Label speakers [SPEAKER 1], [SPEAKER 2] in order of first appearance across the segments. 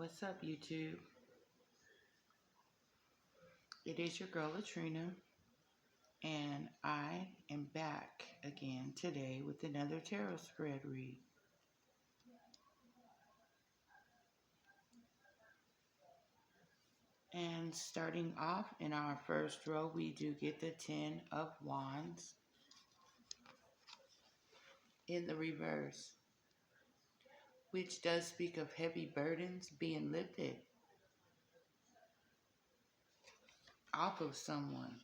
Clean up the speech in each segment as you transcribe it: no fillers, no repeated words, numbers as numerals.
[SPEAKER 1] What's up, YouTube? It is your girl Latrina, and I am back again today with another tarot spread read. And starting off in our first row, we do get the Ten of Wands in the reverse, which does speak of heavy burdens being lifted off of someone.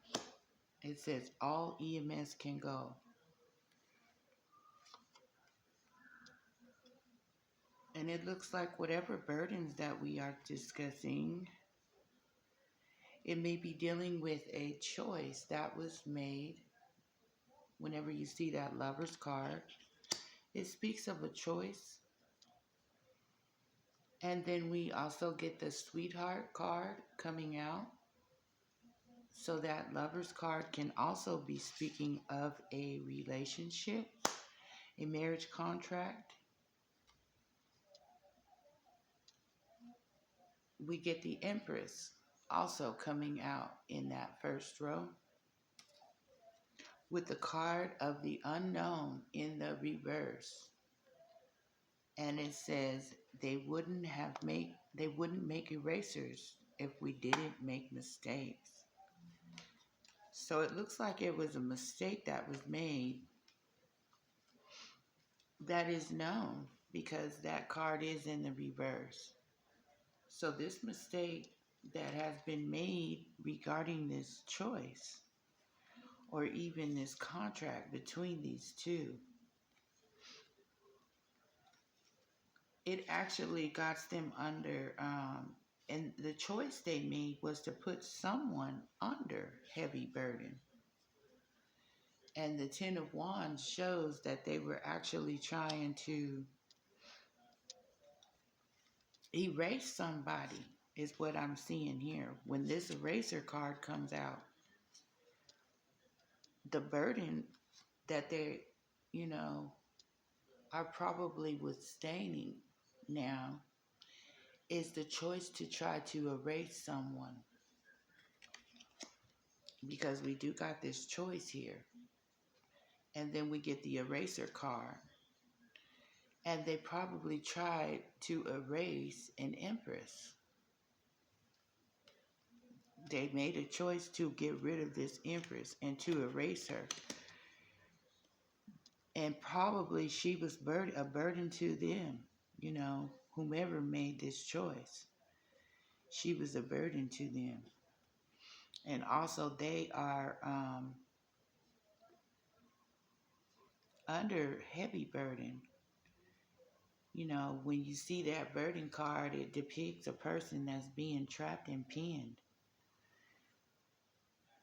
[SPEAKER 1] It says all EMS can go. And it looks like whatever burdens that we are discussing, it may be dealing with a choice that was made. Whenever you see that Lover's card, it speaks of a choice. And then we also get the Sweetheart card coming out. So that Lover's card can also be speaking of a relationship, a marriage contract. We get the Empress also coming out in that first row, with the card of the Unknown in the reverse. And it says they wouldn't make erasers if we didn't make mistakes. So it looks like it was a mistake that was made that is known, because that card is in the reverse. So this mistake that has been made regarding this choice, or even this contract between these two, it actually got them under, and the choice they made was to put someone under heavy burden. And the Ten of Wands shows that they were actually trying to erase somebody, is what I'm seeing here. When this eraser card comes out, the burden that they, are probably withstanding now is the choice to try to erase someone. Because we do got this choice here. And then we get the eraser card. And they probably tried to erase an Empress. They made a choice to get rid of this Empress and to erase her. And probably she was a burden to them, whomever made this choice. She was a burden to them. And also they are under heavy burden. When you see that burden card, it depicts a person that's being trapped and pinned.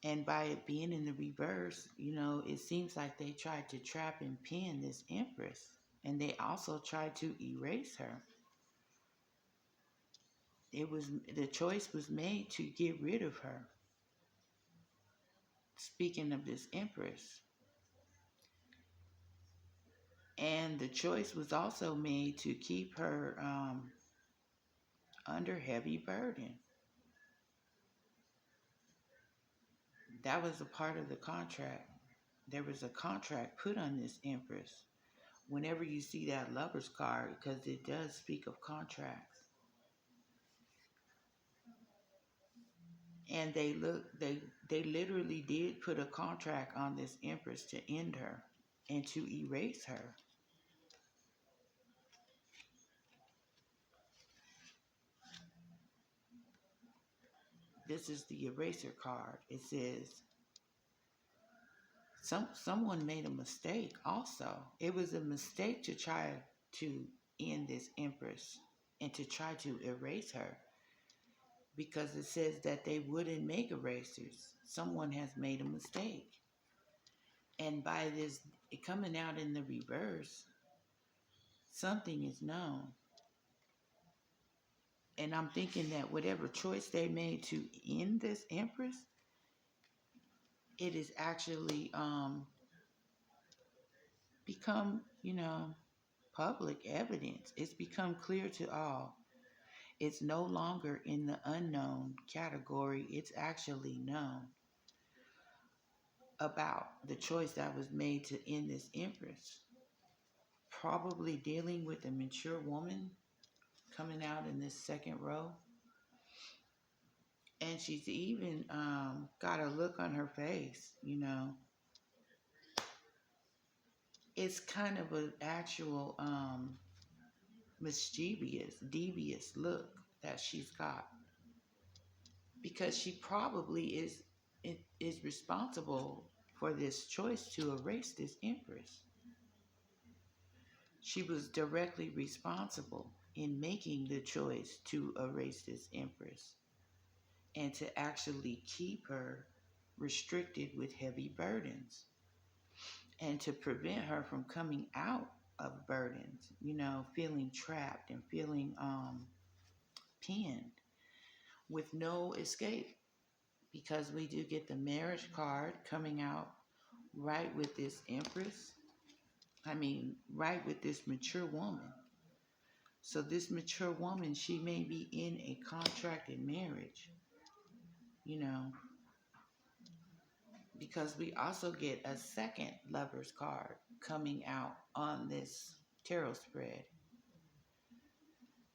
[SPEAKER 1] And by it being in the reverse, it seems like they tried to trap and pin this Empress. And they also tried to erase her. The choice was made to get rid of her. Speaking of this Empress. And the choice was also made to keep her under heavy burden. That was a part of the contract. There was a contract put on this Empress. Whenever you see that Lover's card, because it does speak of contracts. And they literally did put a contract on this Empress to end her and to erase her. This is the eraser card. It says someone made a mistake also. It was a mistake to try to end this Empress and to try to erase her, because it says that they wouldn't make erasers. Someone has made a mistake. And by this coming out in the reverse, something is known. And I'm thinking that whatever choice they made to end this Empress, it is actually become, public evidence. It's become clear to all. It's no longer in the unknown category. It's actually known about the choice that was made to end this empress. Probably dealing with a mature woman coming out in this second row. And she's even got a look on her face, you know. It's kind of an actual mischievous, devious look that she's got, because she probably is responsible for this choice to erase this empress. She was directly responsible in making the choice to erase this empress and to actually keep her restricted with heavy burdens and to prevent her from coming out of burdens, you know, feeling trapped and feeling pinned with no escape. Because we do get the marriage card coming out right with this empress. I mean, right with this mature woman. So this mature woman, she may be in a contracted marriage, you know, because we also get a second lover's card coming out on this tarot spread.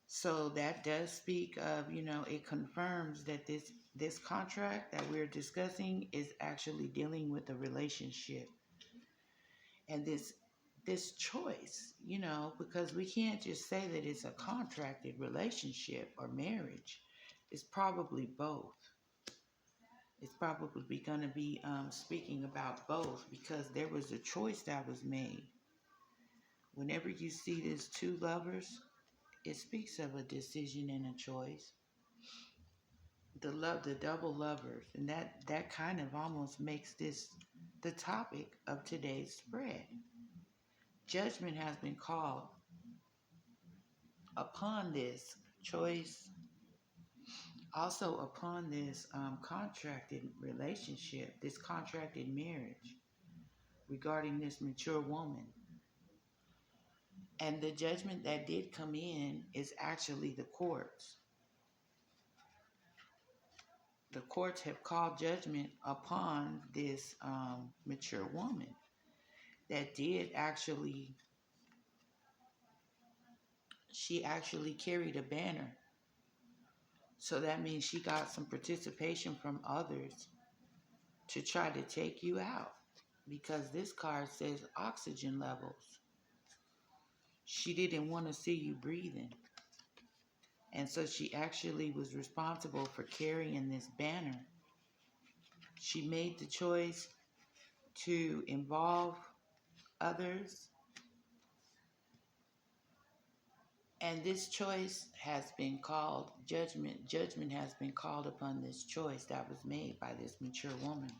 [SPEAKER 1] So that does speak of, you know, it confirms that this contract that we're discussing is actually dealing with a relationship. And this choice, you know, because we can't just say that it's a contracted relationship or marriage. It's probably both. It's probably going to be speaking about both, because there was a choice that was made. Whenever you see these two lovers, it speaks of a decision and a choice. The double lovers, and that kind of almost makes this the topic of today's spread. Judgment has been called upon this choice, also upon this contracted relationship, this contracted marriage regarding this mature woman. And the judgment that did come in is actually the courts. The courts have called judgment upon this mature woman that did actually, she actually carried a banner. So that means she got some participation from others to try to take you out, because this card says oxygen levels. She didn't want to see you breathing. And so she actually was responsible for carrying this banner. She made the choice to involve others. And this choice has been called judgment. Judgment has been called upon this choice that was made by this mature woman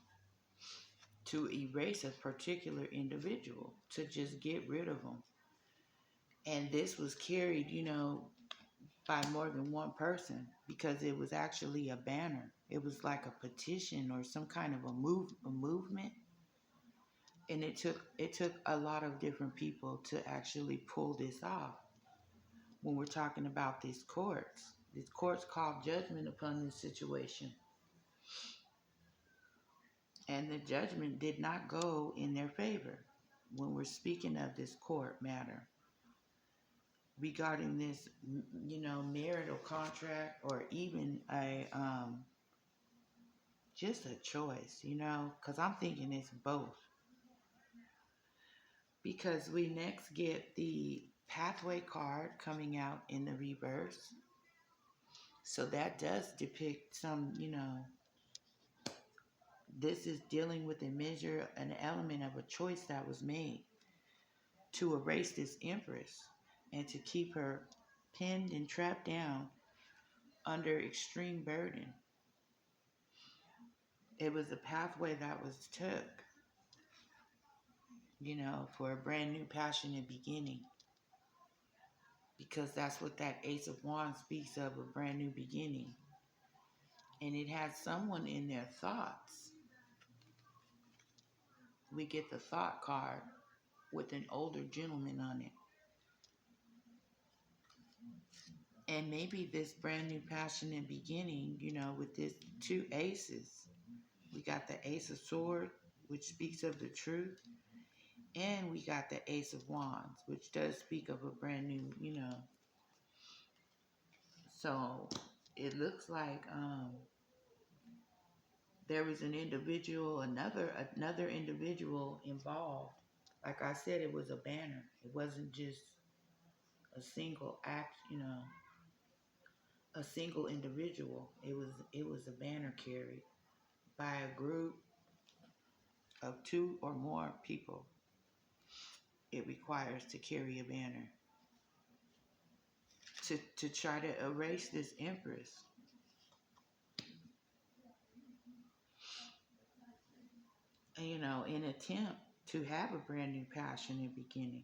[SPEAKER 1] to erase a particular individual, to just get rid of them. And this was carried, you know, by more than one person, because it was actually a banner. It was like a petition or some kind of a movement. And it took a lot of different people to actually pull this off. When we're talking about these courts called judgment upon this situation. And the judgment did not go in their favor when we're speaking of this court matter regarding this, you know, marital contract, or even a just a choice, you know, because I'm thinking it's both. Because we next get the pathway card coming out in the reverse. So that does depict some, you know, this is dealing with a measure, an element of a choice that was made to erase this empress and to keep her pinned and trapped down under extreme burden. It was a pathway that was took, you know, for a brand new passionate beginning. Because that's what that Ace of Wands speaks of, a brand new beginning. And it has someone in their thoughts. We get the thought card with an older gentleman on it. And maybe this brand new passionate beginning, with this two aces. We got the Ace of Swords, which speaks of the truth, and we got the Ace of Wands, which does speak of a brand new. So it looks like there was an individual, another individual involved. Like I said, it was a banner. It wasn't just a single act, a single individual. It was a banner carried by a group of two or more people. It requires to carry a banner to try to erase this empress. And, in attempt to have a brand new passionate beginning.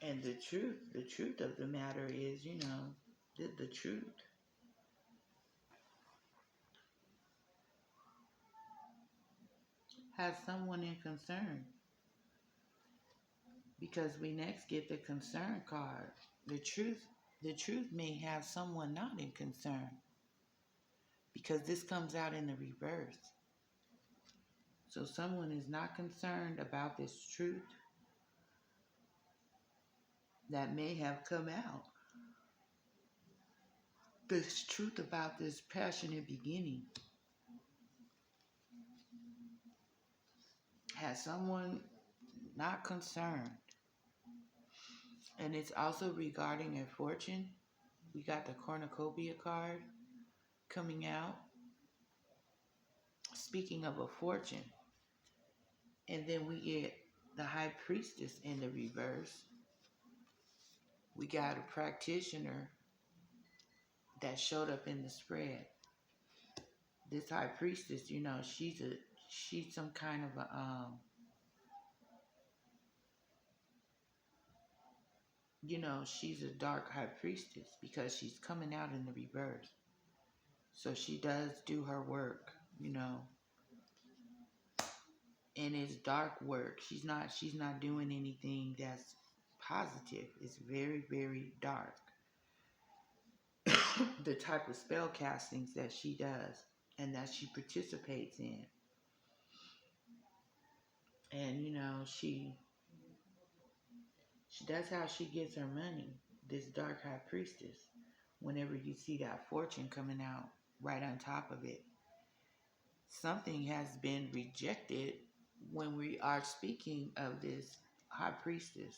[SPEAKER 1] And the truth of the matter is, the truth. Has someone in concern. Because we next get the concern card. The truth may have someone not in concern. Because this comes out in the reverse. So someone is not concerned about this truth that may have come out. This truth about this passionate beginning. Has someone not concerned. And it's also regarding a fortune. We got the cornucopia card coming out. Speaking of a fortune. And then we get the high priestess in the reverse. We got a practitioner that showed up in the spread. This high priestess, she's some kind of she's a dark high priestess because she's coming out in the reverse. So she does do her work, and it's dark work. She's not doing anything that's positive. It's very, very dark. The type of spell castings that she does and that she participates in. And that's how she gets her money, this dark high priestess. Whenever you see that fortune coming out right on top of it, something has been rejected when we are speaking of this high priestess.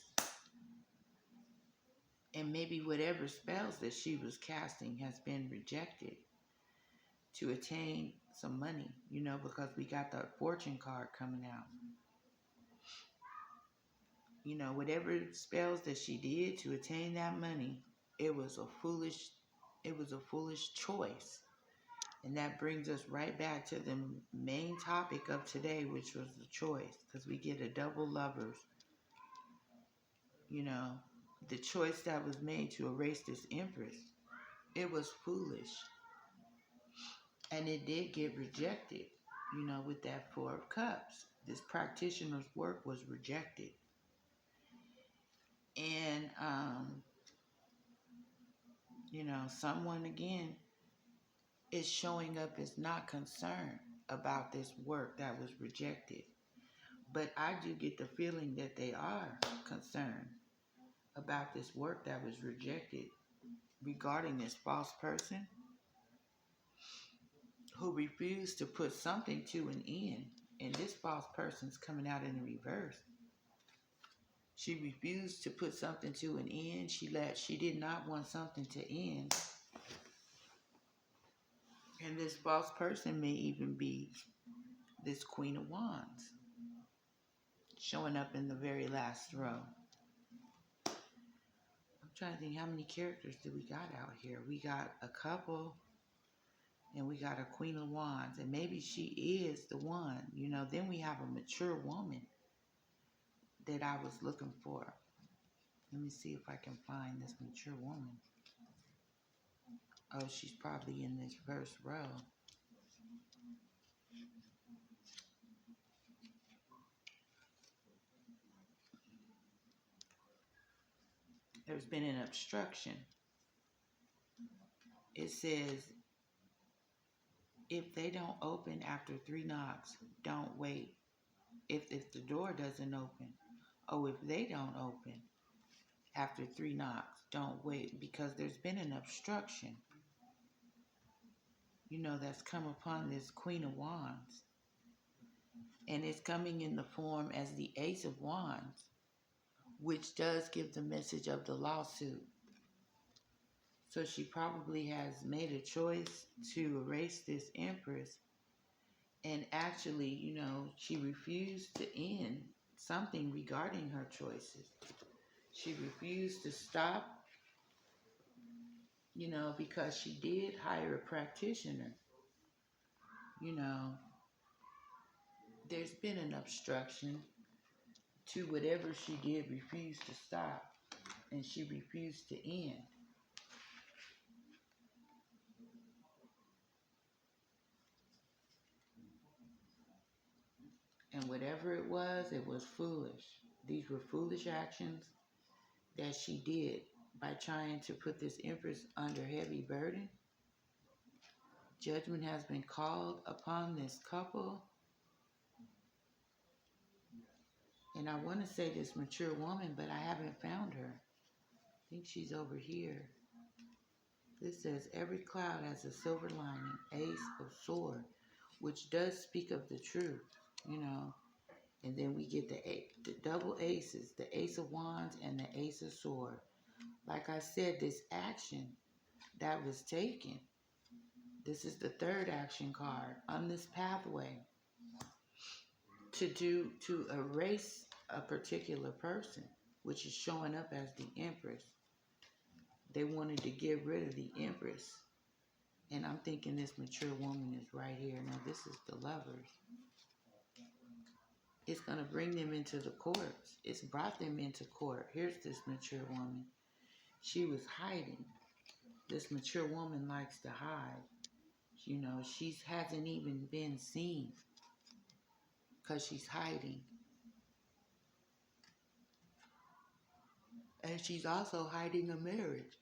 [SPEAKER 1] And maybe whatever spells that she was casting has been rejected to attain some money, because we got the fortune card coming out. Whatever spells that she did to attain that money, it was a foolish choice. And that brings us right back to the main topic of today, which was the choice, because we get a double lovers. The choice that was made to erase this empress, it was foolish. And it did get rejected, with that Four of Cups. This practitioner's work was rejected. And, someone again is showing up as not concerned about this work that was rejected. But I do get the feeling that they are concerned about this work that was rejected regarding this false person who refused to put something to an end. And this false person's coming out in the reverse. She refused to put something to an end. She did not want something to end. And this false person may even be this Queen of Wands, showing up in the very last row. I'm trying to think, how many characters do we got out here? We got a couple, and we got a Queen of Wands, and maybe she is the one. Then we have a mature woman that I was looking for. Let me see if I can find this mature woman. Oh, she's probably in this first row. There's been an obstruction. It says, if they don't open after 3 knocks, don't wait. If the door doesn't open, if they don't open after 3 knocks, don't wait, because there's been an obstruction, that's come upon this Queen of Wands. And it's coming in the form as the Ace of Wands, which does give the message of the lawsuit. So she probably has made a choice to erase this Empress. And actually, she refused to end something regarding her choices. She refused to stop, because she did hire a practitioner. There's been an obstruction to whatever she did refuse to stop, and she refused to end. And whatever it was foolish. These were foolish actions that she did by trying to put this Empress under heavy burden. Judgment has been called upon this couple. And I want to say this mature woman, but I haven't found her. I think she's over here. This says, every cloud has a silver lining, Ace of Sword, which does speak of the truth, And then we get the double aces, the Ace of Wands and the Ace of Sword. Like I said, this action that was taken, this is the third action card on this pathway to erase a particular person, which is showing up as the Empress. They wanted to get rid of the Empress. And I'm thinking this mature woman is right here. Now, this is the Lovers. It's going to bring them into the courts. It's brought them into court. Here's this mature woman. She was hiding. This mature woman likes to hide. She hasn't even been seen because she's hiding. And she's also hiding a marriage.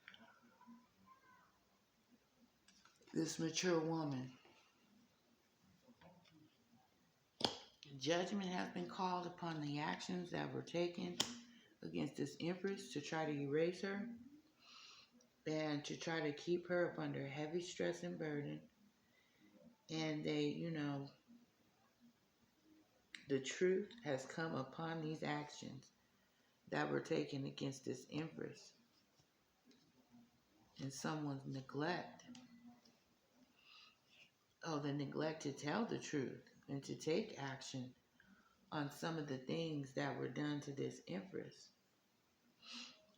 [SPEAKER 1] This mature woman. Judgment has been called upon the actions that were taken against this Empress to try to erase her and to try to keep her up under heavy stress and burden. And they, the truth has come upon these actions that were taken against this Empress and someone's neglect. The neglect to tell the truth and to take action on some of the things that were done to this Empress.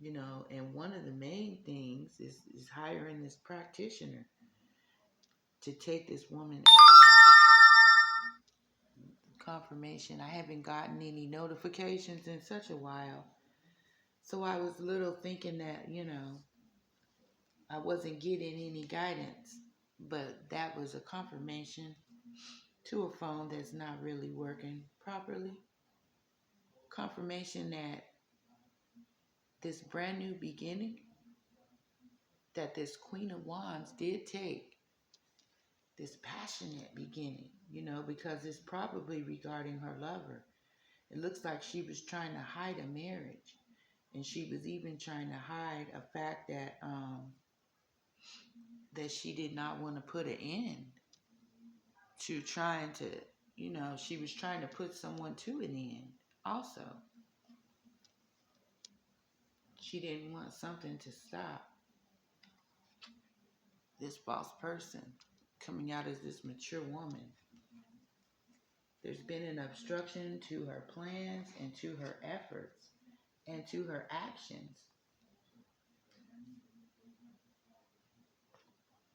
[SPEAKER 1] And one of the main things is hiring this practitioner to take this woman. Confirmation. I haven't gotten any notifications in such a while. So I was a little thinking that, I wasn't getting any guidance. But that was a confirmation to a phone that's not really working properly. Confirmation that this brand new beginning that this Queen of Wands did take, this passionate beginning, because it's probably regarding her lover. It looks like she was trying to hide a marriage, and she was even trying to hide a fact that that she did not want to put an end to trying to, she was trying to put someone to an end also. She didn't want something to stop this false person coming out as this mature woman. There's been an obstruction to her plans and to her efforts and to her actions.